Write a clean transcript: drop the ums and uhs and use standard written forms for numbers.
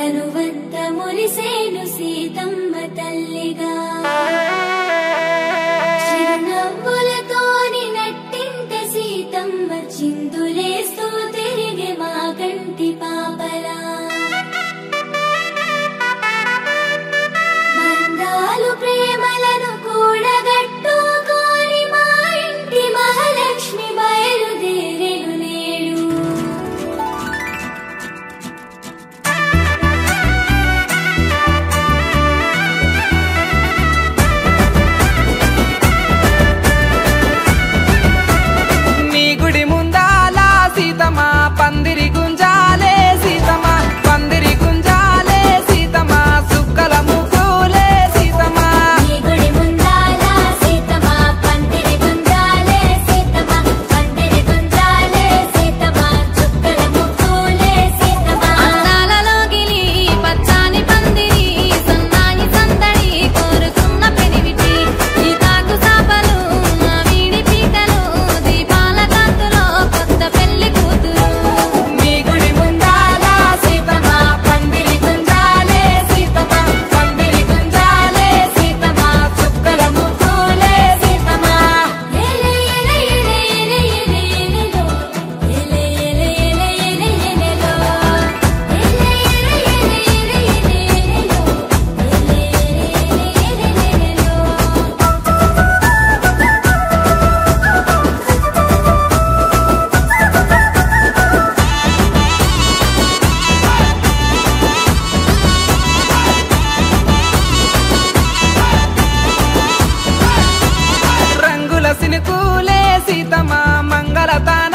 తనువంత మురిసేను సీతమ్మ తల్లిగా చిరునవ్వులతోని నట్టింట సీతమ్మ చిందులేస్తూ తిరిగే మా కంటి పాపలా బంధాలు ప్రేమలను కూడగట్టుకొని మా ఇంటి మహాలక్ష్మి బయలుదేరెను నేడు నీ గుడి ముందాల సీతమ్మ పందిరి గుంజాలే సీతమ్మ పందిరి గుంజాలే సీతమ్మ సుక్కల ముగ్గులే సీతమ్మ నీ గుడి ముందాల సీతమ్మ పందిరి గుంజాలే సీతమ్మ పందిరి గుంజాలే సీతమ్మ చుక్కల ముగ్గులే సీతమ్మ అందాలలో గిలి పచ్చాని పందిరి సన్నాయి సందడి కోరుకున్న పెనివిటి ఈ తాకు సాపలు వీడి పీటలు దీపాల కాంతులో కొత్త పెళ్లి కూతురు నీ గుడి ముందాల సీతమ్మ పందిరి గుంజాలే సీతమ్మ పందిరి గుంజాలే సీతమ్మ సుక్కల ముగ్గులే సీతమ్మ ఎలే ఎలే ఎలే ఎలే ఎలే ఎలే ఎలే ఎలే ఎలే ఎలే రంగుల సినుకులే సీతమ్మ మంగళతాన